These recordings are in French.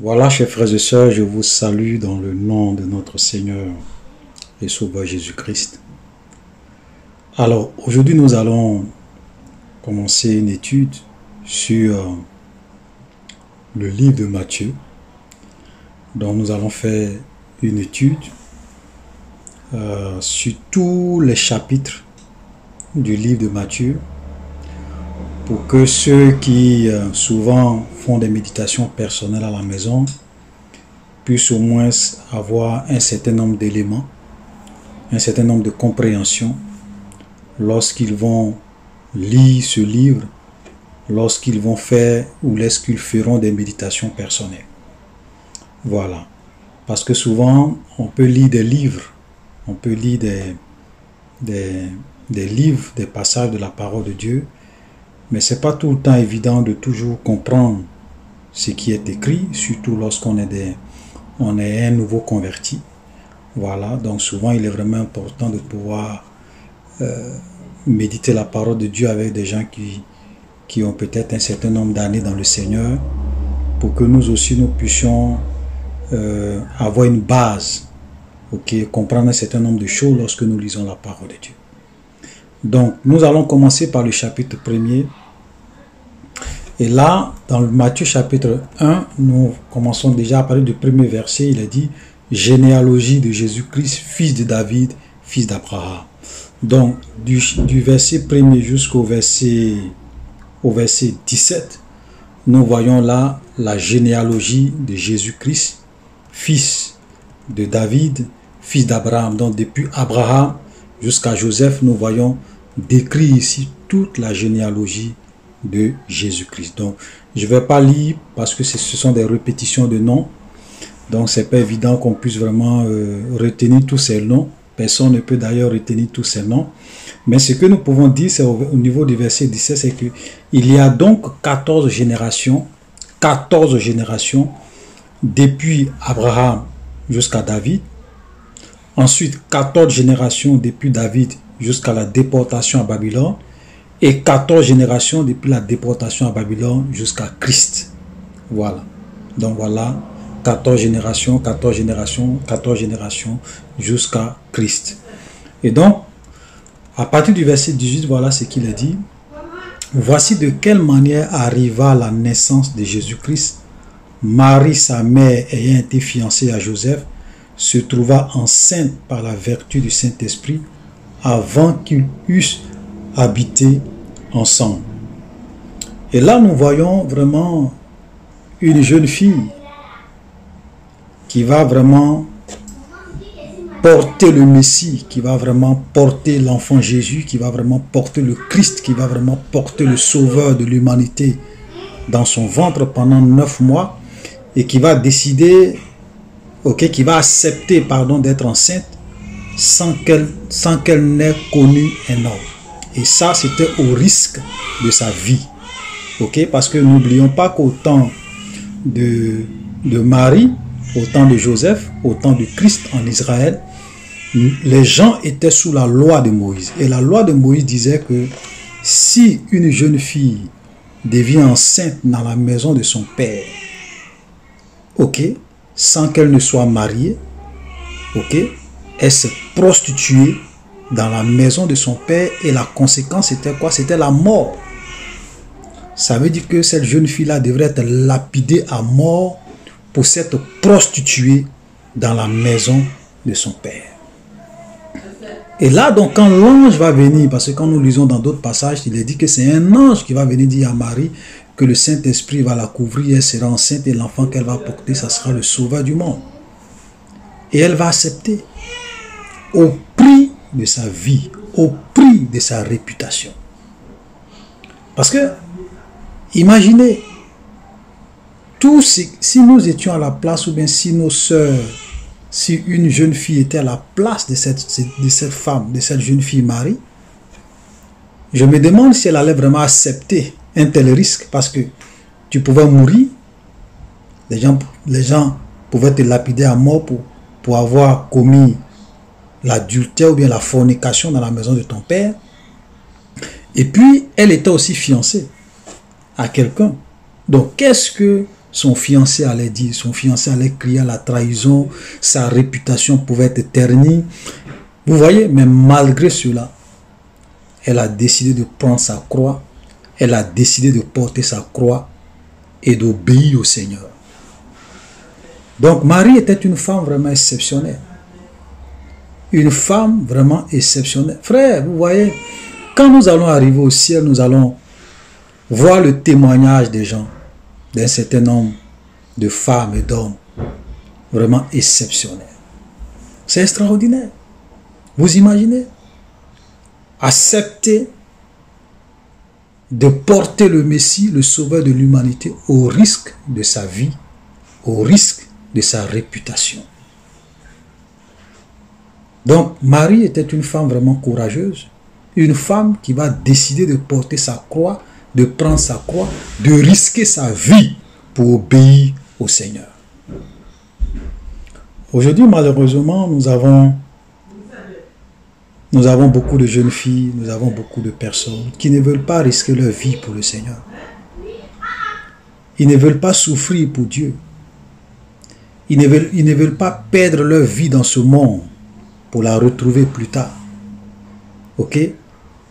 Voilà, chers frères et sœurs, je vous salue dans le nom de notre Seigneur et Sauveur Jésus-Christ. Alors, aujourd'hui, nous allons commencer une étude sur le livre de Matthieu. Donc, nous allons faire une étude sur tous les chapitres du livre de Matthieu pour que ceux qui souvent font des méditations personnelles à la maison puissent au moins avoir un certain nombre d'éléments, un certain nombre de compréhensions lorsqu'ils vont lire ce livre, lorsqu'ils vont faire ou lorsqu'ils feront des méditations personnelles. Voilà. Parce que souvent, on peut lire des livres, on peut lire des livres, des passages de la parole de Dieu, mais ce n'est pas tout le temps évident de toujours comprendre ce qui est écrit, surtout lorsqu'on est un nouveau converti. Voilà, donc souvent il est vraiment important de pouvoir méditer la parole de Dieu avec des gens qui ont peut-être un certain nombre d'années dans le Seigneur, pour que nous aussi nous puissions avoir une base, comprendre un certain nombre de choses lorsque nous lisons la parole de Dieu. Donc, nous allons commencer par le chapitre 1er. Et là, dans le Matthieu chapitre 1, nous commençons déjà à parler du premier verset. Il a dit « Généalogie de Jésus-Christ, fils de David, fils d'Abraham ». Donc, du verset 1er jusqu'au verset 17, nous voyons là la généalogie de Jésus-Christ, fils de David, fils d'Abraham. Donc, depuis Abraham jusqu'à Joseph, nous voyons décrit ici toute la généalogie de Jésus-Christ. Donc, je ne vais pas lire parce que ce sont des répétitions de noms. Donc, ce n'est pas évident qu'on puisse vraiment retenir tous ces noms. Personne ne peut d'ailleurs retenir tous ces noms. Mais ce que nous pouvons dire, c'est au niveau du verset 17, c'est qu'il y a donc 14 générations depuis Abraham jusqu'à David. Ensuite, 14 générations depuis David jusqu'à la déportation à Babylone, et 14 générations depuis la déportation à Babylone jusqu'à Christ. Voilà. Donc voilà, 14 générations jusqu'à Christ. Et donc, à partir du verset 18, voilà ce qu'il a dit. Voici de quelle manière arriva la naissance de Jésus-Christ. Marie, sa mère, ayant été fiancée à Joseph, se trouva enceinte par la vertu du Saint-Esprit avant qu'ils eussent habité ensemble. Et là, nous voyons vraiment une jeune fille qui va vraiment porter le Messie, qui va vraiment porter l'enfant Jésus, qui va vraiment porter le Christ, qui va vraiment porter le Sauveur de l'humanité dans son ventre pendant 9 mois et qui va décider, qui va accepter, d'être enceinte sans qu'elle n'ait connu un homme. Et ça, c'était au risque de sa vie. Parce que n'oublions pas qu'au temps de Marie, au temps de Joseph, au temps de Christ en Israël, les gens étaient sous la loi de Moïse. Et la loi de Moïse disait que si une jeune fille devient enceinte dans la maison de son père, sans qu'elle ne soit mariée, elle s'est prostituée dans la maison de son père, et la conséquence c'était quoi? C'était la mort. Ça veut dire que cette jeune fille-là devrait être lapidée à mort pour s'être prostituée dans la maison de son père. Et là, donc, quand l'ange va venir, parce que quand nous lisons dans d'autres passages, il est dit que c'est un ange qui va venir dire à Marie que le Saint-Esprit va la couvrir, elle sera enceinte, et l'enfant qu'elle va porter, ça sera le sauveur du monde. Et elle va accepter au prix de sa vie, au prix de sa réputation. Parce que, imaginez, si nous étions à la place, ou bien si nos sœurs, si une jeune fille était à la place de cette femme, de cette jeune fille Marie, je me demande si elle allait vraiment accepter un tel risque, parce que tu pouvais mourir, les gens pouvaient te lapider à mort pour avoir commis l'adultère ou bien la fornication dans la maison de ton père. Et puis, elle était aussi fiancée à quelqu'un. Donc, qu'est-ce que son fiancé allait dire, son fiancé allait crier à la trahison, sa réputation pouvait être ternie. Vous voyez, mais malgré cela, elle a décidé de prendre sa croix, elle a décidé de porter sa croix et d'obéir au Seigneur. Donc Marie était une femme vraiment exceptionnelle. Une femme vraiment exceptionnelle. Frère, vous voyez, quand nous allons arriver au ciel, nous allons voir le témoignage des gens, d'un certain nombre de femmes et d'hommes vraiment exceptionnels. C'est extraordinaire. Vous imaginez? Accepter de porter le Messie, le sauveur de l'humanité, au risque de sa vie, au risque de sa réputation. Donc, Marie était une femme vraiment courageuse, une femme qui va décider de porter sa croix, de prendre sa croix, de risquer sa vie pour obéir au Seigneur. Aujourd'hui, malheureusement, nous avons beaucoup de jeunes filles, nous avons beaucoup de personnes qui ne veulent pas risquer leur vie pour le Seigneur. Ils ne veulent pas souffrir pour Dieu. Ils ne veulent pas perdre leur vie dans ce monde pour la retrouver plus tard. Ok?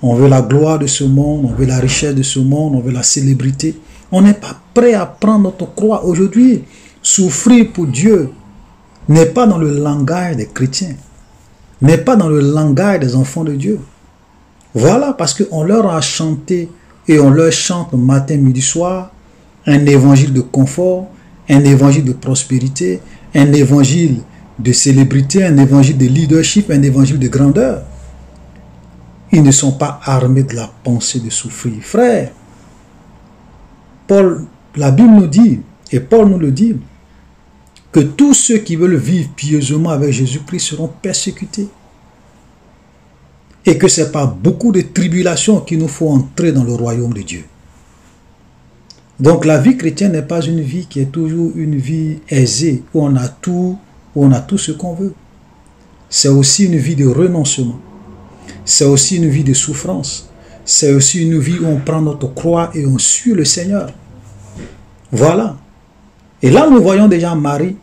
On veut la gloire de ce monde, on veut la richesse de ce monde, on veut la célébrité. On n'est pas prêt à prendre notre croix. Aujourd'hui, souffrir pour Dieu n'est pas dans le langage des chrétiens, n'est pas dans le langage des enfants de Dieu. Voilà, parce qu'on leur a chanté et on leur chante matin, midi, soir un évangile de confort, un évangile de prospérité, un évangile de célébrité, un évangile de leadership, un évangile de grandeur. Ils ne sont pas armés de la pensée de souffrir. Frère, la Bible nous dit, et Paul nous le dit, que tous ceux qui veulent vivre pieusement avec Jésus-Christ seront persécutés. Et que ce n'est pas beaucoup de tribulations qu'il nous faut entrer dans le royaume de Dieu. Donc la vie chrétienne n'est pas une vie qui est toujours une vie aisée, où on a tout ce qu'on veut. C'est aussi une vie de renoncement. C'est aussi une vie de souffrance. C'est aussi une vie où on prend notre croix et on suit le Seigneur. Voilà. Et là, nous voyons déjà Marie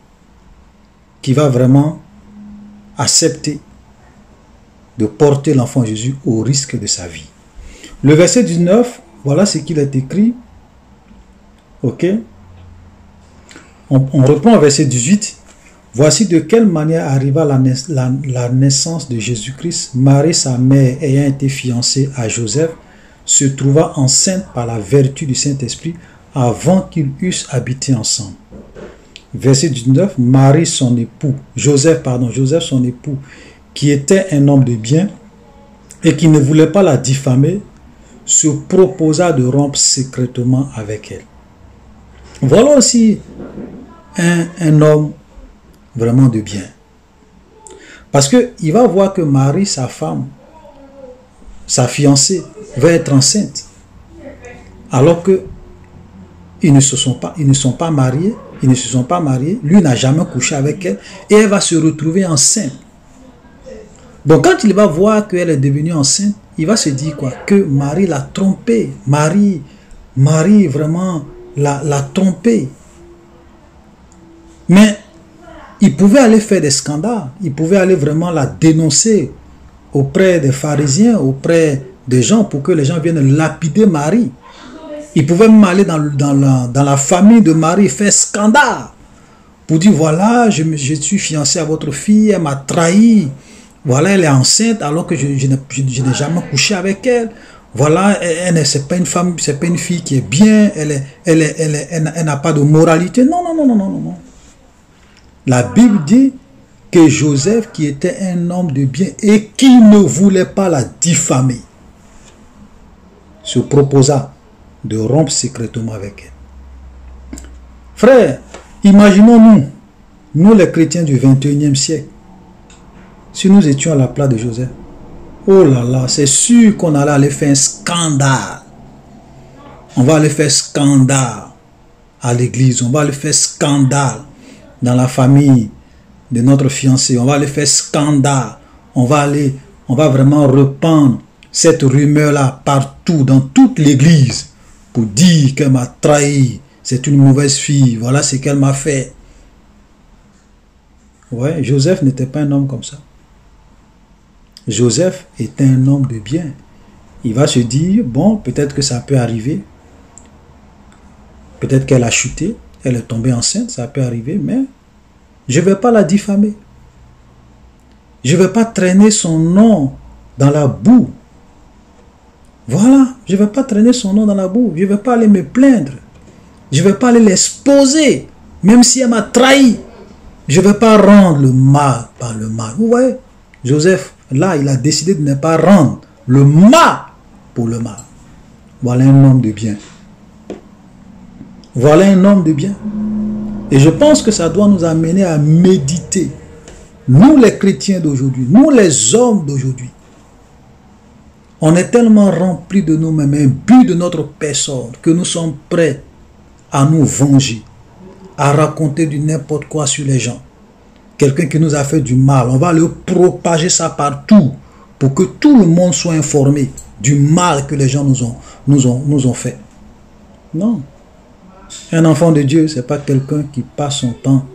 qui va vraiment accepter de porter l'enfant Jésus au risque de sa vie. Le verset 19, voilà ce qu'il est écrit. Ok. On reprend au verset 18. Voici de quelle manière arriva la naissance de Jésus-Christ. Marie, sa mère, ayant été fiancée à Joseph, se trouva enceinte par la vertu du Saint-Esprit avant qu'ils eussent habité ensemble. Verset 19, Marie, son époux, Joseph son époux, qui était un homme de bien et qui ne voulait pas la diffamer, se proposa de rompre secrètement avec elle. Voilà aussi un homme vraiment de bien. Parce qu'il va voir que Marie, sa femme, sa fiancée, va être enceinte. Alors que ils ne sont pas mariés, lui n'a jamais couché avec elle, et elle va se retrouver enceinte. Donc quand il va voir qu'elle est devenue enceinte, il va se dire quoi? Que Marie l'a trompé. Marie vraiment l'a trompé. Mais il pouvait aller faire des scandales, il pouvait aller vraiment la dénoncer auprès des pharisiens, auprès des gens, pour que les gens viennent lapider Marie. Il pouvait même aller dans la famille de Marie, faire scandale, pour dire voilà, je suis fiancé à votre fille, elle m'a trahi, voilà, elle est enceinte alors que je n'ai jamais couché avec elle. Voilà, c'est pas une femme, c'est pas une fille qui est bien, elle n'a pas de moralité. Non. La Bible dit que Joseph, qui était un homme de bien et qui ne voulait pas la diffamer, se proposa de rompre secrètement avec elle. Frère, imaginons-nous, nous les chrétiens du 21e siècle, si nous étions à la place de Joseph, oh là là, c'est sûr qu'on allait aller faire un scandale. On va aller faire scandale à l'église, on va aller faire scandale dans la famille de notre fiancé, on va aller faire scandale, on va vraiment répandre cette rumeur-là partout, dans toute l'église, pour dire qu'elle m'a trahi, c'est une mauvaise fille, voilà ce qu'elle m'a fait. Ouais, Joseph n'était pas un homme comme ça. Joseph était un homme de bien. Il va se dire, bon, peut-être que ça peut arriver. Peut-être qu'elle a chuté, elle est tombée enceinte, ça peut arriver, mais je ne vais pas la diffamer. Je ne vais pas traîner son nom dans la boue. Voilà, je ne vais pas traîner son nom dans la boue. Je ne vais pas aller me plaindre. Je ne vais pas aller l'exposer, même si elle m'a trahi. Je ne vais pas rendre le mal par le mal. Vous voyez, Joseph, là, il a décidé de ne pas rendre le mal pour le mal. Voilà un homme de bien. Voilà un homme de bien. Et je pense que ça doit nous amener à méditer. Nous les chrétiens d'aujourd'hui, nous les hommes d'aujourd'hui, on est tellement remplis de nous-mêmes, imbus de notre personne, que nous sommes prêts à nous venger, à raconter du n'importe quoi sur les gens. Quelqu'un qui nous a fait du mal, on va le propager ça partout pour que tout le monde soit informé du mal que les gens nous ont fait. Non. Un enfant de Dieu, ce n'est pas quelqu'un qui passe son temps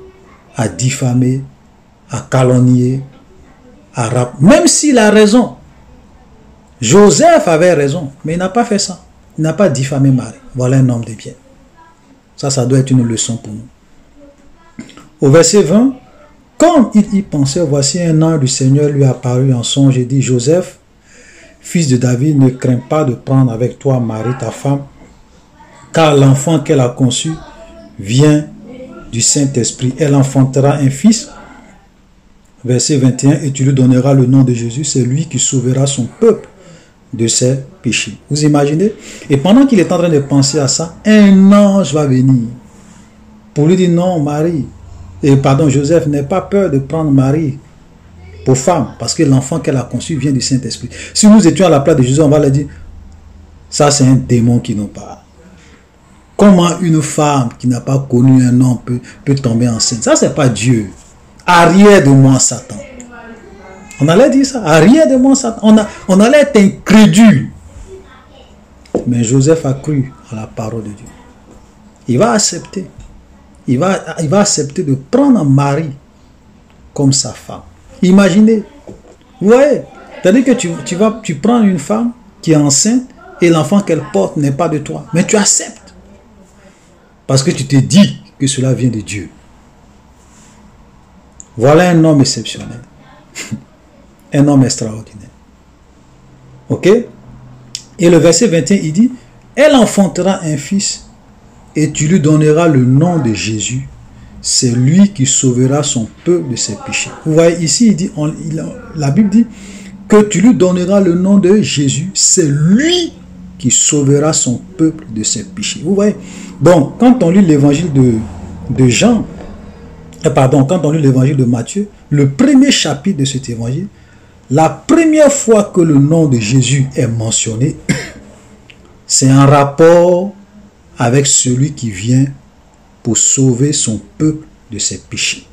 à diffamer, à calomnier, à rappeler. Même s'il a raison. Joseph avait raison, mais il n'a pas fait ça. Il n'a pas diffamé Marie. Voilà un homme de bien. Ça doit être une leçon pour nous. Au verset 20, comme il y pensait, voici un ange du Seigneur lui apparut en songe et dit, Joseph, fils de David, ne crains pas de prendre avec toi Marie, ta femme, car l'enfant qu'elle a conçu vient du Saint-Esprit. Elle enfantera un fils. Verset 21, et tu lui donneras le nom de Jésus, c'est lui qui sauvera son peuple de ses péchés. Vous imaginez? Et pendant qu'il est en train de penser à ça, un ange va venir pour lui dire, non, Marie, Joseph, n'aie pas peur de prendre Marie pour femme, parce que l'enfant qu'elle a conçu vient du Saint-Esprit. Si nous étions à la place de Jésus, on va leur dire, ça c'est un démon qui nous parle. Comment une femme qui n'a pas connu un homme peut tomber enceinte? Ça, c'est pas Dieu. Arrière de moi, Satan. On allait dire ça. Arrière de moi, Satan. On allait être incrédule. Mais Joseph a cru à la parole de Dieu. Il va accepter. Il va accepter de prendre Marie comme sa femme. Imaginez. Vous voyez? C'est-à-dire que tu prends une femme qui est enceinte et l'enfant qu'elle porte n'est pas de toi. Mais tu acceptes. Parce que tu te dis que cela vient de Dieu. Voilà un homme exceptionnel. Un homme extraordinaire. Ok? Et le verset 21, il dit, elle enfantera un fils et tu lui donneras le nom de Jésus. C'est lui qui sauvera son peuple de ses péchés. Vous voyez ici, il dit, la Bible dit que tu lui donneras le nom de Jésus. C'est lui qui sauvera son peuple de ses péchés. Vous voyez? Donc, quand on lit l'évangile de Jean, quand on lit l'évangile de Matthieu, le premier chapitre de cet évangile, la première fois que le nom de Jésus est mentionné, c'est en rapport avec celui qui vient pour sauver son peuple de ses péchés.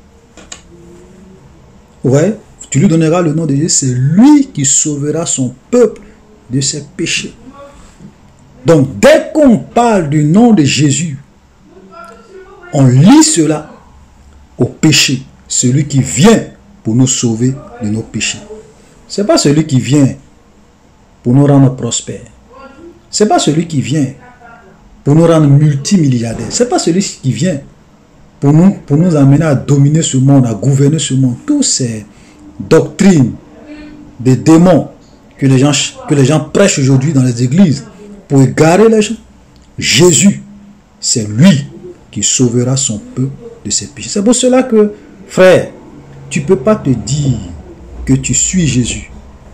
Vous voyez? Tu lui donneras le nom de Jésus, c'est lui qui sauvera son peuple de ses péchés. Donc, dès qu'on parle du nom de Jésus, on lit cela au péché. Celui qui vient pour nous sauver de nos péchés. Ce n'est pas celui qui vient pour nous rendre prospères. Ce n'est pas celui qui vient pour nous rendre multimilliardaires. Ce n'est pas celui qui vient pour nous amener à dominer ce monde, à gouverner ce monde. Toutes ces doctrines des démons que les gens prêchent aujourd'hui dans les églises pour égarer les gens. Jésus, c'est lui qui sauvera son peuple de ses péchés. C'est pour cela que, frère, tu ne peux pas te dire que tu suis Jésus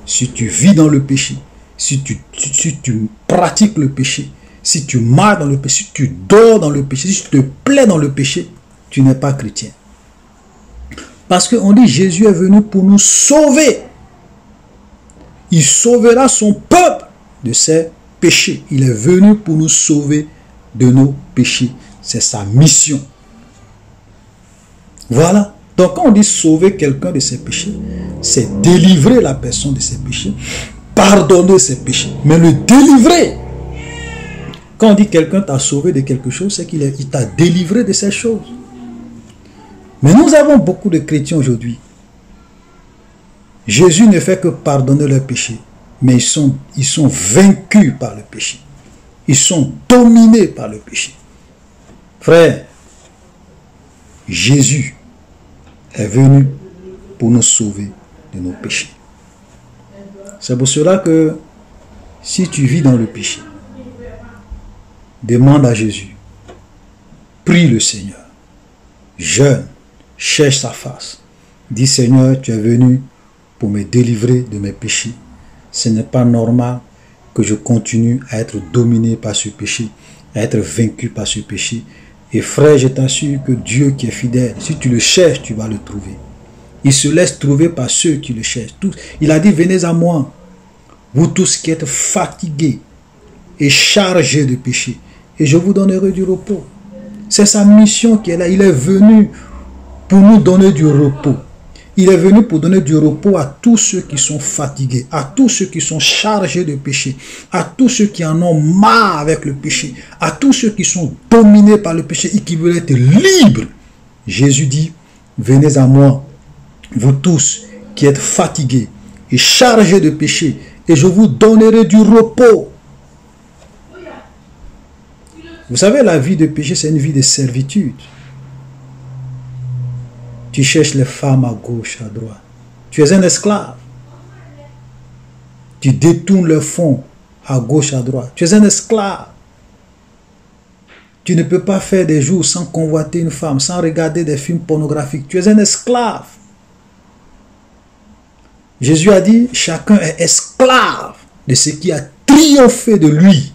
si tu vis dans le péché, si tu pratiques le péché, si tu marches dans le péché, si tu dors dans le péché, si tu te plais dans le péché, tu n'es pas chrétien. Parce qu'on dit Jésus est venu pour nous sauver. Il sauvera son peuple de ses péchés. Il est venu pour nous sauver de nos péchés. C'est sa mission. Voilà. Donc quand on dit sauver quelqu'un de ses péchés, c'est délivrer la personne de ses péchés, pardonner ses péchés, mais le délivrer. Quand on dit quelqu'un t'a sauvé de quelque chose, c'est qu'il t'a délivré de ces choses. Mais nous avons beaucoup de chrétiens aujourd'hui. Jésus ne fait que pardonner leurs péchés, mais ils sont vaincus par le péché. Ils sont dominés par le péché. Frère, Jésus est venu pour nous sauver de nos péchés. C'est pour cela que si tu vis dans le péché, demande à Jésus, prie le Seigneur, jeûne, cherche sa face, dis Seigneur, tu es venu pour me délivrer de mes péchés. Ce n'est pas normal que je continue à être dominé par ce péché, à être vaincu par ce péché. Et frère, je t'assure que Dieu qui est fidèle, si tu le cherches, tu vas le trouver. Il se laisse trouver par ceux qui le cherchent. Il a dit, venez à moi, vous tous qui êtes fatigués et chargés de péché, et je vous donnerai du repos. C'est sa mission qui est là. Il est venu pour nous donner du repos. Il est venu pour donner du repos à tous ceux qui sont fatigués, à tous ceux qui sont chargés de péché, à tous ceux qui en ont marre avec le péché, à tous ceux qui sont dominés par le péché et qui veulent être libres. Jésus dit, venez à moi, vous tous qui êtes fatigués et chargés de péché, et je vous donnerai du repos. Vous savez, la vie de péché, c'est une vie de servitude. Tu cherches les femmes à gauche, à droite. Tu es un esclave. Tu détournes le fonds à gauche, à droite. Tu es un esclave. Tu ne peux pas faire des jours sans convoiter une femme, sans regarder des films pornographiques. Tu es un esclave. Jésus a dit, chacun est esclave de ce qui a triomphé de lui.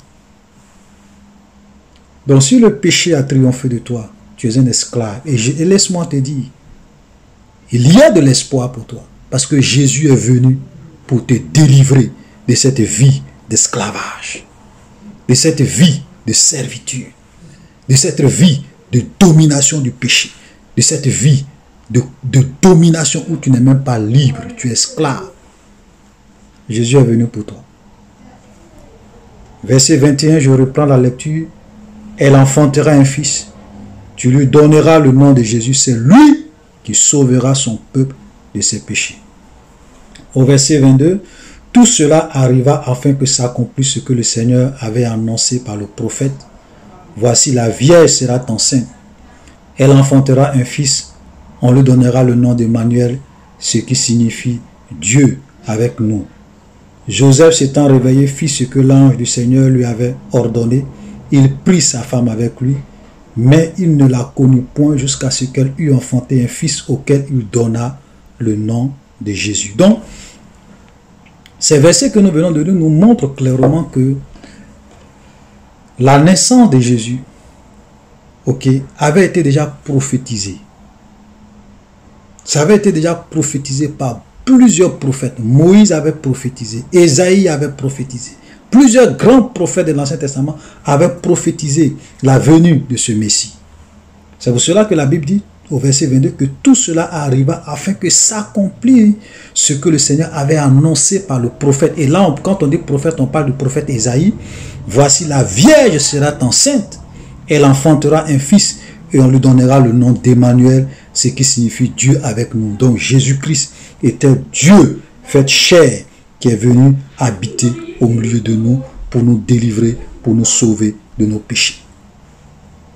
Donc si le péché a triomphé de toi, tu es un esclave. Et laisse-moi te dire, il y a de l'espoir pour toi. Parce que Jésus est venu pour te délivrer de cette vie d'esclavage, de cette vie de servitude, de cette vie de domination du péché, de cette vie de domination où tu n'es même pas libre, tu es esclave. Jésus est venu pour toi. Verset 21, je reprends la lecture. Elle enfantera un fils. Tu lui donneras le nom de Jésus. C'est lui qui sauvera son peuple de ses péchés. Au verset 22, tout cela arriva afin que s'accomplisse ce que le Seigneur avait annoncé par le prophète. Voici, la vierge sera enceinte. Elle enfantera un fils. On lui donnera le nom d'Emmanuel, ce qui signifie Dieu avec nous. Joseph s'étant réveillé fit ce que l'ange du Seigneur lui avait ordonné. Il prit sa femme avec lui, mais il ne la connut point jusqu'à ce qu'elle eût enfanté un fils auquel il donna le nom de Jésus. Donc, ces versets que nous venons de lire nous montrent clairement que la naissance de Jésus, avait été déjà prophétisée. Ça avait été déjà prophétisé par plusieurs prophètes. Moïse avait prophétisé, Ésaïe avait prophétisé. Plusieurs grands prophètes de l'Ancien Testament avaient prophétisé la venue de ce Messie. C'est pour cela que la Bible dit au verset 22 que tout cela arriva afin que s'accomplisse ce que le Seigneur avait annoncé par le prophète. Et là, quand on dit prophète, on parle du prophète Ésaïe. Voici, la vierge sera enceinte, elle enfantera un fils et on lui donnera le nom d'Emmanuel, ce qui signifie Dieu avec nous. Donc Jésus-Christ était Dieu fait chair qui est venu habiter au milieu de nous pour nous délivrer, pour nous sauver de nos péchés.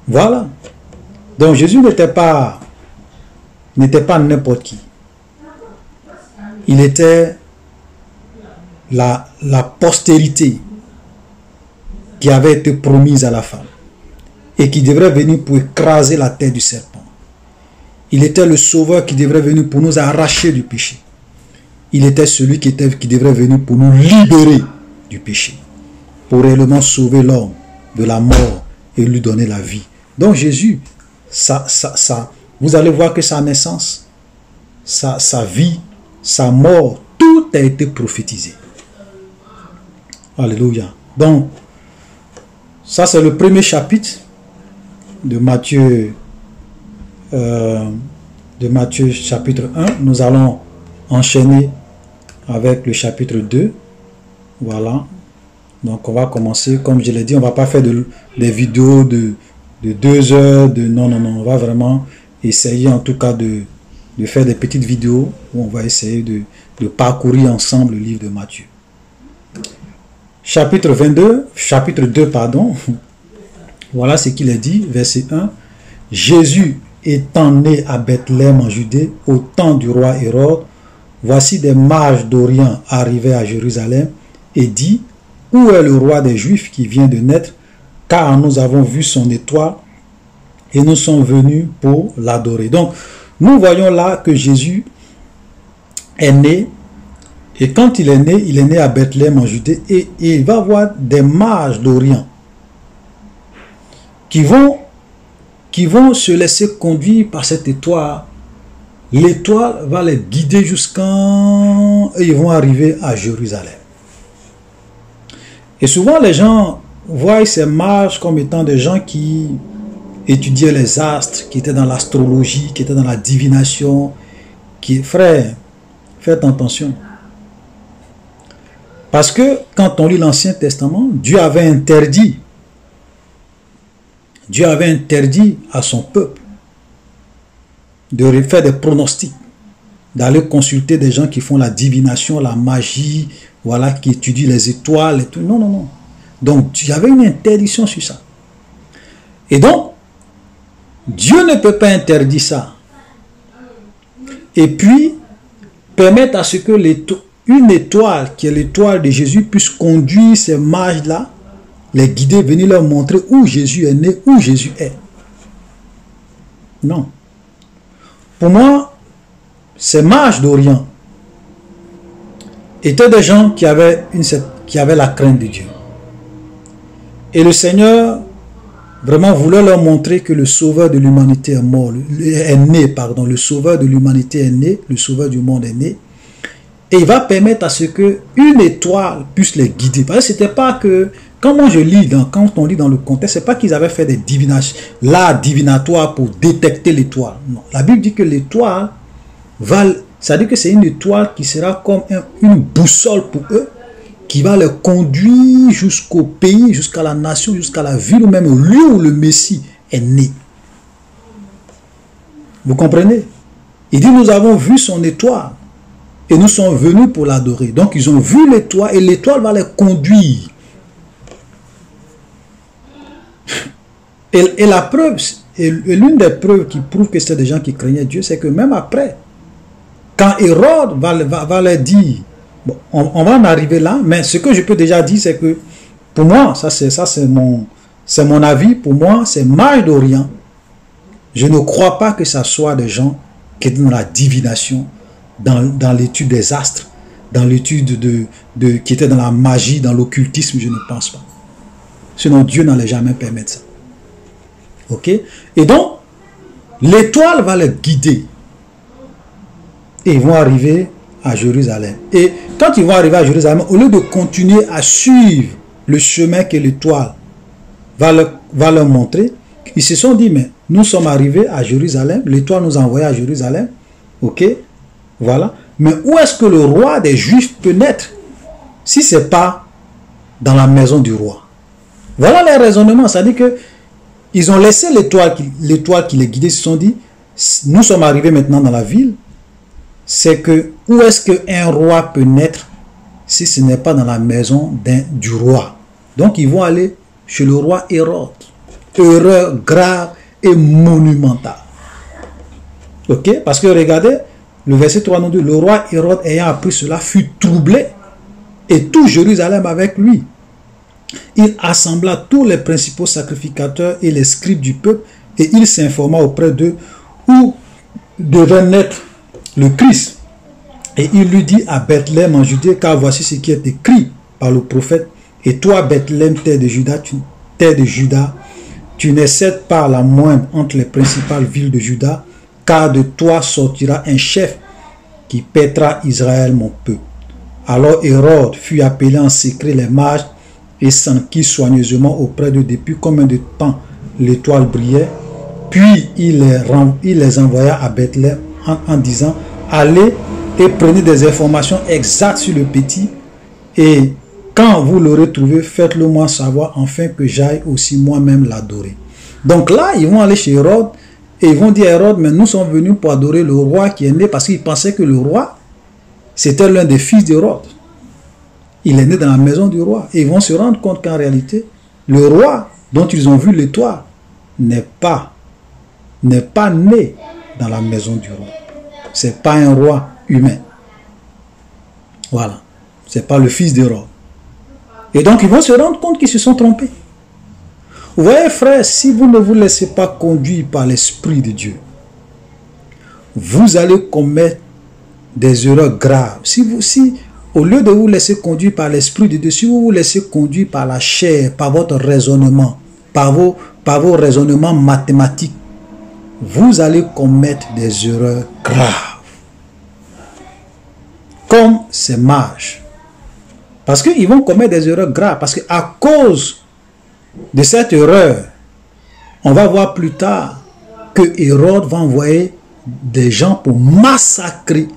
Voilà. Donc Jésus n'était pas n'importe qui. Il était la postérité qui avait été promise à la femme et qui devrait venir pour écraser la tête du serpent. Il était le sauveur qui devrait venir pour nous arracher du péché. Il était celui qui devrait venir pour nous libérer du péché, pour réellement sauver l'homme de la mort et lui donner la vie. Donc Jésus, vous allez voir que sa naissance, sa vie, sa mort, tout a été prophétisé. Alléluia. Donc, ça c'est le premier chapitre de Matthieu, chapitre 1. Nous allons enchaîner avec le chapitre 2. Voilà. Donc on va commencer, comme je l'ai dit, on va pas faire des vidéos de 2 heures, non, on va vraiment essayer en tout cas de faire des petites vidéos où on va essayer de parcourir ensemble le livre de Matthieu. Chapitre 2, pardon. Voilà ce qu'il est dit, verset 1. Jésus étant né à Bethléem en Judée, au temps du roi Hérode, voici des mages d'Orient arrivaient à Jérusalem et dit, où est le roi des Juifs qui vient de naître? Car nous avons vu son étoile et nous sommes venus pour l'adorer. Donc, nous voyons là que Jésus est né. Et quand il est né à Bethléem en Judée. Et il va voir des mages d'Orient qui vont se laisser conduire par cette étoile. L'étoile va les guider jusqu'en... Et ils vont arriver à Jérusalem. Et souvent, les gens voient ces mages comme étant des gens qui étudiaient les astres, qui étaient dans l'astrologie, qui étaient dans la divination. Frère, faites attention. Parce que quand on lit l'Ancien Testament, Dieu avait interdit à son peuple de faire des pronostics, d'aller consulter des gens qui font la divination, la magie, voilà, qui étudient les étoiles et tout. Non. Donc, il y avait une interdiction sur ça. Et donc, Dieu ne peut pas interdire ça. Et puis, permettre à ce que une étoile, qui est l'étoile de Jésus, puisse conduire ces mages-là, les guider, venir leur montrer où Jésus est né, où Jésus est. Non. Pour moi, ces mages d'Orient étaient des gens qui avaient la crainte de Dieu. Et le Seigneur vraiment voulait leur montrer que le sauveur de l'humanité est né, le sauveur de l'humanité est né, le sauveur du monde est né. Et il va permettre à ce que une étoile puisse les guider. Parce que c'était pas que, quand on lit dans le contexte, c'est pas qu'ils avaient fait des divinations, l'art divinatoire pour détecter l'étoile. Non. La Bible dit que l'étoile ça dit que c'est une étoile qui sera comme une boussole pour eux, qui va les conduire jusqu'au pays, jusqu'à la nation, jusqu'à la ville, ou même au lieu où le Messie est né. Vous comprenez? Il dit, nous avons vu son étoile. Et nous sommes venus pour l'adorer. Donc, ils ont vu l'étoile et l'étoile va les conduire. Et la preuve, et l'une des preuves qui prouve que c'est des gens qui craignaient Dieu, c'est que même après, quand Hérode va leur dire, bon, on va en arriver là, mais ce que je peux déjà dire, c'est que pour moi, c'est mon avis, pour moi, c'est mages d'Orient. Je ne crois pas que ça soit des gens qui sont dans la divination, dans l'étude des astres, dans l'étude qui était dans la magie, dans l'occultisme, je ne pense pas. Sinon, Dieu n'allait jamais permettre ça. Ok? Et donc, l'étoile va les guider. Et ils vont arriver à Jérusalem. Et quand ils vont arriver à Jérusalem, au lieu de continuer à suivre le chemin que l'étoile va leur montrer, ils se sont dit, mais nous sommes arrivés à Jérusalem, l'étoile nous a envoyés à Jérusalem, ok? Voilà. Mais où est-ce que le roi des Juifs peut naître si ce n'est pas dans la maison du roi? Voilà les raisonnements. Ça dit que ils ont laissé l'étoile qui les guidait. Ils se sont dit, nous sommes arrivés maintenant dans la ville. C'est que où est-ce qu'un roi peut naître si ce n'est pas dans la maison du roi? Donc ils vont aller chez le roi Hérode. Erreur grave et monumentale. Ok? Parce que regardez, le verset 3 nous dit, le roi Hérode ayant appris cela fut troublé et tout Jérusalem avec lui. Il assembla tous les principaux sacrificateurs et les scribes du peuple et il s'informa auprès d'eux où devait naître le Christ. Et il lui dit à Bethléem en Judée, car voici ce qui est écrit par le prophète. Et toi, Bethléem, terre de Juda, tu n'es certes pas la moindre entre les principales villes de Juda, car de toi sortira un chef qui paîtra Israël, mon peuple. Alors Hérode fut appelé en secret les mages et s'enquit soigneusement auprès d'eux depuis combien de temps l'étoile brillait. Puis il les envoya à Bethléem en disant, allez et prenez des informations exactes sur le petit, et Quand vous l'aurez trouvé, faites-le moi savoir, afin que j'aille aussi moi-même l'adorer. Donc là, ils vont aller chez Hérode, et ils vont dire à Hérode, mais nous sommes venus pour adorer le roi qui est né, parce qu'ils pensaient que le roi, c'était l'un des fils d'Hérode. Il est né dans la maison du roi. Et ils vont se rendre compte qu'en réalité, le roi dont ils ont vu l'étoile n'est pas né dans la maison du roi. Ce n'est pas un roi humain. Voilà. Ce n'est pas le fils d'Hérode. Et donc, ils vont se rendre compte qu'ils se sont trompés. Vous voyez, frère, si vous ne vous laissez pas conduire par l'Esprit de Dieu, vous allez commettre des erreurs graves. Si au lieu de vous laisser conduire par l'Esprit de Dieu, si vous vous laissez conduire par la chair, par votre raisonnement, par vos raisonnements mathématiques, vous allez commettre des erreurs graves. Comme ces mages. Parce qu'ils vont commettre des erreurs graves. Parce qu'à cause de cette erreur, on va voir plus tard que Hérode va envoyer des gens pour massacrer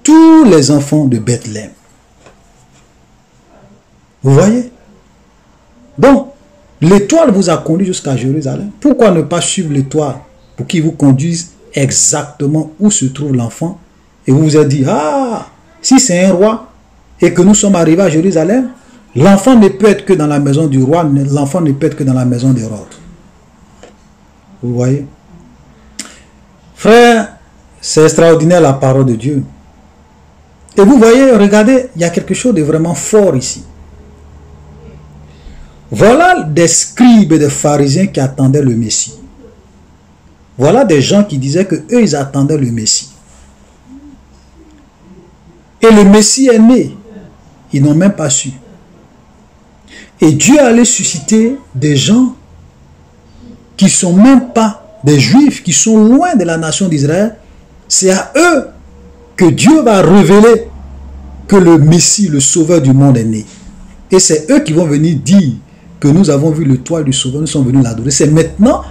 tous les enfants de Bethléem. Vous voyez? Donc, l'étoile vous a conduit jusqu'à Jérusalem. Pourquoi ne pas suivre l'étoile pour qu'il vous conduise exactement où se trouve l'enfant? Et vous vous êtes dit, ah, si c'est un roi et que nous sommes arrivés à Jérusalem, l'enfant ne peut être que dans la maison du roi, l'enfant ne peut être que dans la maison d'Hérode. Vous voyez? Frère, c'est extraordinaire la parole de Dieu. Et vous voyez, regardez, il y a quelque chose de vraiment fort ici. Voilà des scribes et des pharisiens qui attendaient le Messie. Voilà des gens qui disaient que eux ils attendaient le Messie. Et le Messie est né. Ils n'ont même pas su. Et Dieu allait susciter des gens qui ne sont même pas des Juifs, qui sont loin de la nation d'Israël. C'est à eux que Dieu va révéler que le Messie, le Sauveur du monde est né. Et c'est eux qui vont venir dire que nous avons vu l'étoile du Sauveur, nous sommes venus l'adorer. C'est maintenant,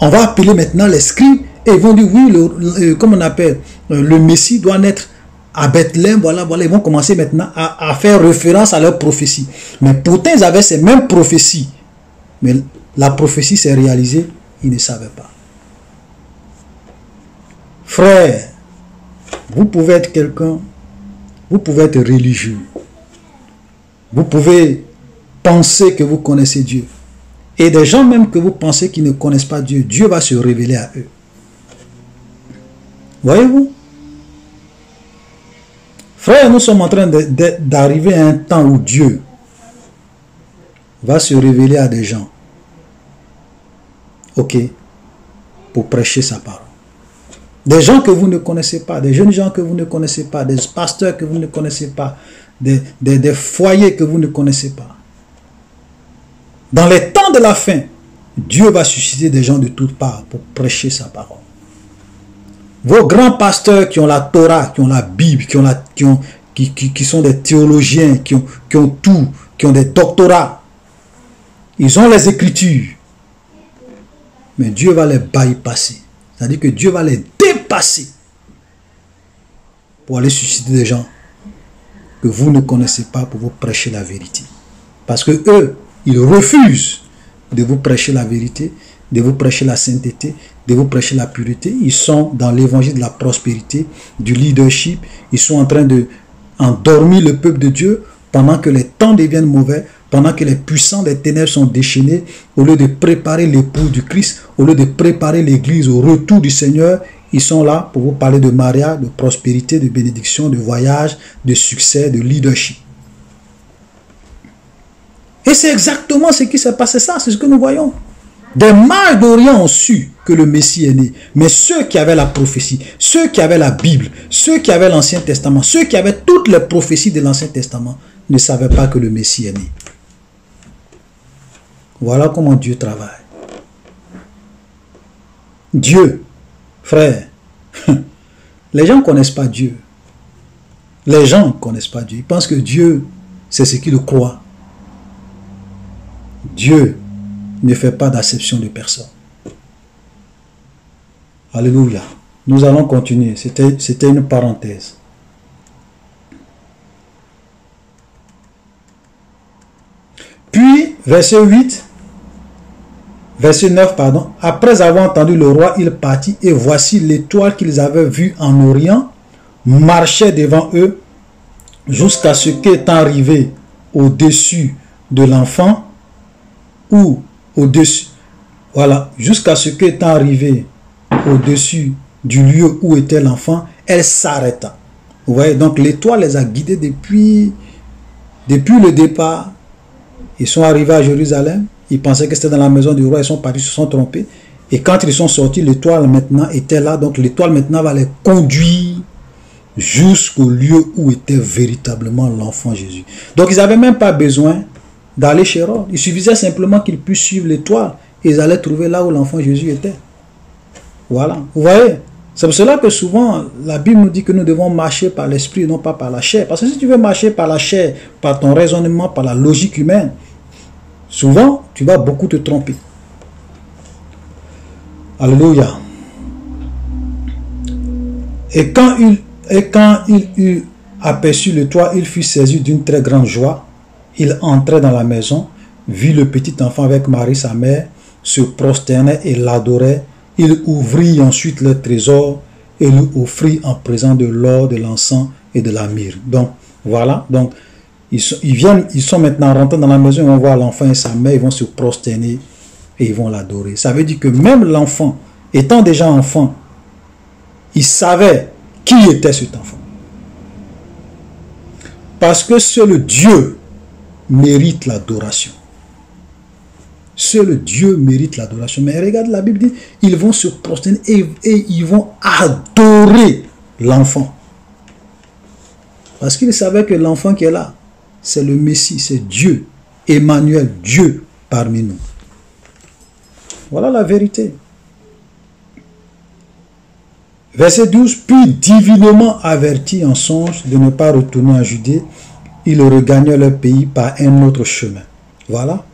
on va appeler maintenant les scribes et ils vont dire oui, comme on appelle, le Messie doit naître à Bethléem, voilà, ils vont commencer maintenant à faire référence à leur prophétie. Mais pourtant, ils avaient ces mêmes prophéties. Mais la prophétie s'est réalisée, ils ne savaient pas. Frère, vous pouvez être quelqu'un, vous pouvez être religieux. Vous pouvez penser que vous connaissez Dieu. Et des gens même que vous pensez qui ne connaissent pas Dieu, Dieu va se révéler à eux. Voyez-vous? Frère, nous sommes en train d'arriver à un temps où Dieu va se révéler à des gens. Ok? Pour prêcher sa parole. Des gens que vous ne connaissez pas, des jeunes gens que vous ne connaissez pas, des pasteurs que vous ne connaissez pas, des foyers que vous ne connaissez pas. Dans les temps de la fin, Dieu va susciter des gens de toutes parts pour prêcher sa parole. Vos grands pasteurs qui ont la Torah, qui ont la Bible, qui sont des théologiens, qui ont tout, qui ont des doctorats, ils ont les Écritures. Mais Dieu va les bypasser. C'est-à-dire que Dieu va les dépasser pour aller susciter des gens que vous ne connaissez pas pour vous prêcher la vérité. Parce que eux, ils refusent de vous prêcher la vérité, de vous prêcher la sainteté, de vous prêcher la pureté. Ils sont dans l'évangile de la prospérité, du leadership. Ils sont en train de endormir le peuple de Dieu pendant que les temps deviennent mauvais, pendant que les puissants des ténèbres sont déchaînés. Au lieu de préparer l'époux du Christ, au lieu de préparer l'église au retour du Seigneur, ils sont là pour vous parler de mariage, de prospérité, de bénédiction, de voyage, de succès, de leadership. Et c'est exactement ce qui s'est passé, ça, c'est ce que nous voyons. Des mages d'Orient ont su que le Messie est né. Mais ceux qui avaient la prophétie, ceux qui avaient la Bible, ceux qui avaient l'Ancien Testament, ceux qui avaient toutes les prophéties de l'Ancien Testament, ne savaient pas que le Messie est né. Voilà comment Dieu travaille. Dieu, frère, les gens ne connaissent pas Dieu. Les gens ne connaissent pas Dieu. Ils pensent que Dieu, c'est ce qu'ils croient. Dieu ne fait pas d'acception de personne. Alléluia. Nous allons continuer. C'était une parenthèse. verset 8, verset 9, pardon. Après avoir entendu le roi, il partit, et voici l'étoile qu'ils avaient vue en Orient marchait devant eux jusqu'à ce qu'étant arrivé au-dessus de l'enfant, ou au-dessus, voilà, jusqu'à ce qu'étant arrivé au-dessus du lieu où était l'enfant, elle s'arrêta. Vous voyez, donc l'étoile les a guidés depuis le départ. Ils sont arrivés à Jérusalem, ils pensaient que c'était dans la maison du roi, ils sont partis, ils se sont trompés. Et quand ils sont sortis, l'étoile maintenant était là, donc l'étoile maintenant va les conduire jusqu'au lieu où était véritablement l'enfant Jésus. Donc ils n'avaient même pas besoin d'aller chez Hérode. Il suffisait simplement qu'ils puissent suivre l'étoile et ils allaient trouver là où l'enfant Jésus était. Voilà, vous voyez. C'est pour cela que souvent la Bible nous dit que nous devons marcher par l'esprit, non pas par la chair. Parce que si tu veux marcher par la chair, par ton raisonnement, par la logique humaine, souvent tu vas beaucoup te tromper. Alléluia. Et quand il eut aperçu le toit, il fut saisi d'une très grande joie. Il entrait dans la maison, vit le petit enfant avec Marie sa mère, se prosternait et l'adorait. Il ouvrit ensuite le trésor et lui offrit en présent de l'or, de l'encens et de la myrrhe. Donc voilà, donc ils sont maintenant rentrés dans la maison, ils vont voir l'enfant et sa mère, ils vont se prosterner et ils vont l'adorer. Ça veut dire que même l'enfant, étant déjà enfant, il savait qui était cet enfant. Parce que seul Dieu mérite l'adoration. Seul Dieu mérite l'adoration. Mais regarde, la Bible dit, ils vont se prosterner et ils vont adorer l'enfant. Parce qu'ils savaient que l'enfant qui est là, c'est le Messie, c'est Dieu, Emmanuel, Dieu parmi nous. Voilà la vérité. Verset 12, puis divinement avertis en songe de ne pas retourner en Judée, ils regagnaient leur pays par un autre chemin. Voilà.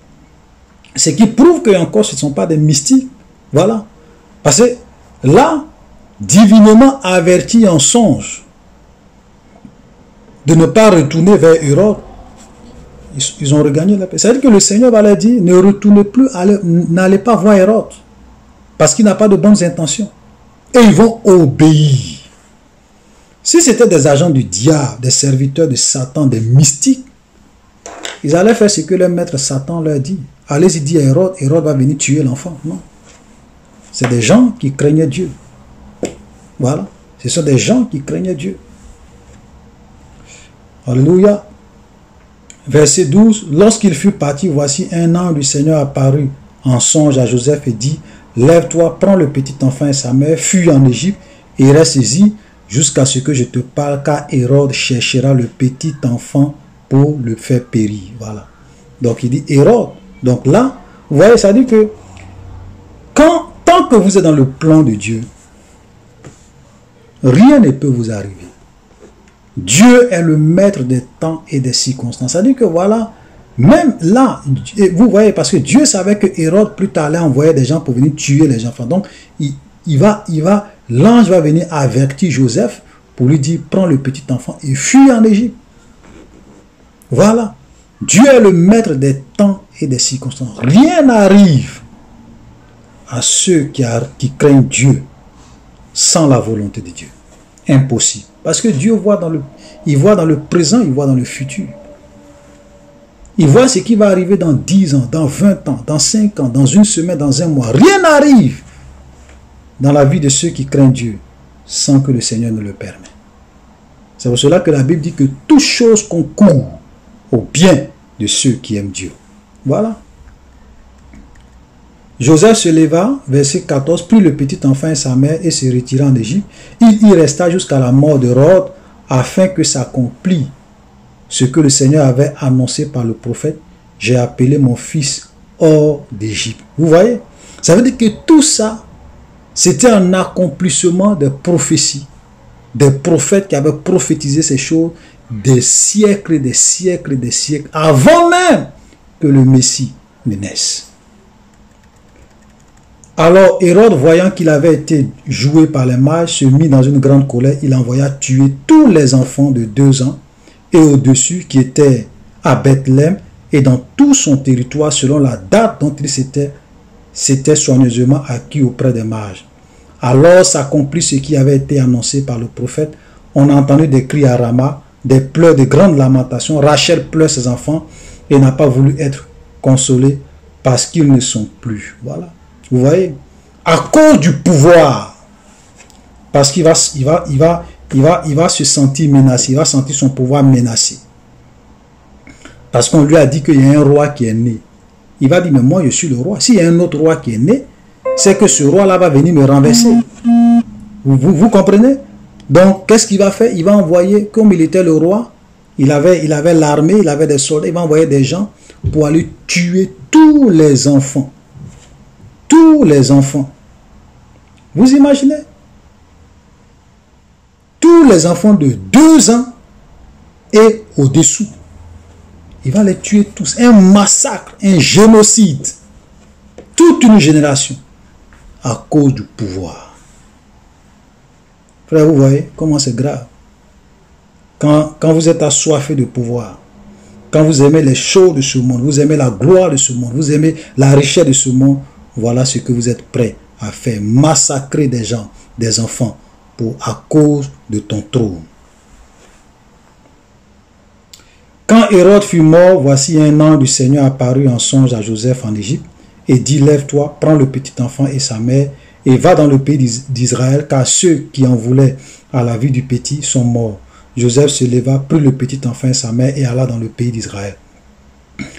Ce qui prouve que encore ce ne sont pas des mystiques. Voilà. Parce que là, divinement avertis en songe de ne pas retourner vers Hérode, ils ont regagné leur pays. C'est-à-dire que le Seigneur va leur dire, ne retournez plus, n'allez pas voir Hérode, parce qu'il n'a pas de bonnes intentions. Et ils vont obéir. Si c'était des agents du diable, des serviteurs de Satan, des mystiques, ils allaient faire ce que leur maître Satan leur dit. Allez-y dire à Hérode, Hérode va venir tuer l'enfant. Non. C'est des gens qui craignaient Dieu. Voilà. Ce sont des gens qui craignaient Dieu. Alléluia. Verset 12. Lorsqu'il fut parti, voici un ange du Seigneur apparut en songe à Joseph et dit, lève-toi, prends le petit enfant et sa mère, fuis en Égypte et reste-y jusqu'à ce que je te parle, car Hérode cherchera le petit enfant pour le faire périr. Voilà. Donc il dit Hérode. Donc là, vous voyez, ça dit que tant que vous êtes dans le plan de Dieu, rien ne peut vous arriver. Dieu est le maître des temps et des circonstances. Ça dit que voilà, même là, vous voyez, parce que Dieu savait que Hérode plus tard allait envoyer des gens pour venir tuer les enfants. Donc, l'ange va venir avertir Joseph pour lui dire, prends le petit enfant et fuis en Égypte. Voilà. Dieu est le maître des temps et des circonstances. Rien n'arrive à ceux qui craignent Dieu sans la volonté de Dieu. Impossible. Parce que Dieu voit dans le présent, il voit dans le futur. Il voit ce qui va arriver dans 10 ans, dans 20 ans, dans 5 ans, dans une semaine, dans un mois. Rien n'arrive dans la vie de ceux qui craignent Dieu sans que le Seigneur ne le permette. C'est pour cela que la Bible dit que toute chose concourt au bien de ceux qui aiment Dieu. Voilà. Joseph se leva, verset 14, prit le petit enfant et sa mère et se retira en Égypte. Il y resta jusqu'à la mort d'Hérode afin que s'accomplisse ce que le Seigneur avait annoncé par le prophète. J'ai appelé mon fils hors d'Égypte. Vous voyez? Ça veut dire que tout ça, c'était un accomplissement des prophéties, des prophètes qui avaient prophétisé ces choses des siècles et des siècles et des siècles, avant même que le Messie ne naisse. Alors Hérode, voyant qu'il avait été joué par les mages, se mit dans une grande colère. Il envoya tuer tous les enfants de 2 ans et au-dessus qui étaient à Bethléem et dans tout son territoire selon la date dont il s'était soigneusement acquis auprès des mages. Alors s'accomplit ce qui avait été annoncé par le prophète. On a entendu des cris à Rama, des pleurs, de grandes lamentations. Rachel pleure ses enfants et n'a pas voulu être consolée parce qu'ils ne sont plus. Voilà. Vous voyez? À cause du pouvoir. Parce qu'il va se sentir menacé. Il va sentir son pouvoir menacé. Parce qu'on lui a dit qu'il y a un roi qui est né. Il va dire, mais moi je suis le roi. S'il y a un autre roi qui est né, c'est que ce roi-là va venir me renverser. Vous comprenez? Donc, qu'est-ce qu'il va faire? Il va envoyer, comme il était le roi, il avait l'armée, il avait des soldats, il va envoyer des gens pour aller tuer tous les enfants. Tous les enfants. Vous imaginez? Tous les enfants de 2 ans et au-dessous. Il va les tuer tous. Un massacre, un génocide. Toute une génération. À cause du pouvoir. Frère, vous voyez comment c'est grave. Quand vous êtes assoiffé de pouvoir, quand vous aimez les choses de ce monde, vous aimez la gloire de ce monde, vous aimez la richesse de ce monde, voilà ce que vous êtes prêt à faire. Massacrer des gens, des enfants, à cause de ton trône. Quand Hérode fut mort, voici un ange du Seigneur apparut en songe à Joseph en Égypte et dit, lève-toi, prends le petit enfant et sa mère et va dans le pays d'Israël, car ceux qui en voulaient à la vie du petit sont morts. Joseph se leva, prit le petit enfant et sa mère et alla dans le pays d'Israël.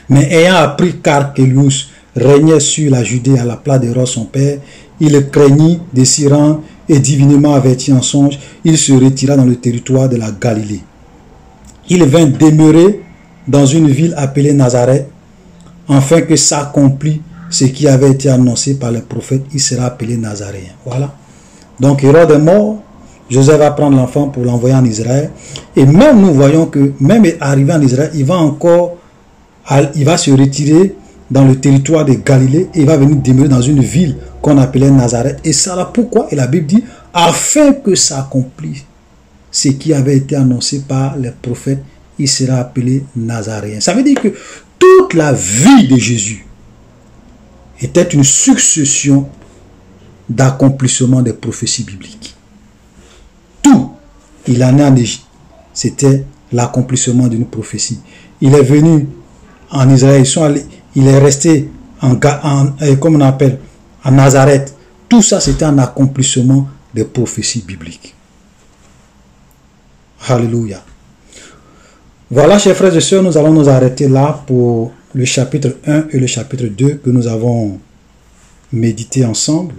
Mais ayant appris qu'Archélaus régnait sur la Judée à la place d'Hérode son père, il le craignit, désirant et divinement averti en songe, il se retira dans le territoire de la Galilée. Il vint demeurer dans une ville appelée Nazareth, afin que s'accomplisse ce qui avait été annoncé par les prophètes, il sera appelé Nazaréen. Voilà. Donc Hérode est mort, Joseph va prendre l'enfant pour l'envoyer en Israël. Et même nous voyons que, même arrivé en Israël, il va se retirer dans le territoire de Galilée et il va venir demeurer dans une ville qu'on appelait Nazareth. Et ça là, pourquoi? Et la Bible dit, afin que s'accomplisse ce qui avait été annoncé par les prophètes, il sera appelé Nazaréen. Ça veut dire que toute la vie de Jésus était une succession d'accomplissement des prophéties bibliques. Tout, il en est en Égypte, c'était l'accomplissement d'une prophétie. Il est venu en Israël, il est resté comme on appelle, en Nazareth. Tout ça, c'était un accomplissement des prophéties bibliques. Alléluia. Voilà, chers frères et sœurs, nous allons nous arrêter là pour le chapitre 1 et le chapitre 2 que nous avons médité ensemble.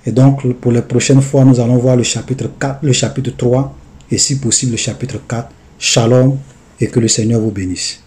Et donc, pour les prochaines fois, nous allons voir le chapitre 4, le chapitre 3 et si possible le chapitre 4. Shalom et que le Seigneur vous bénisse.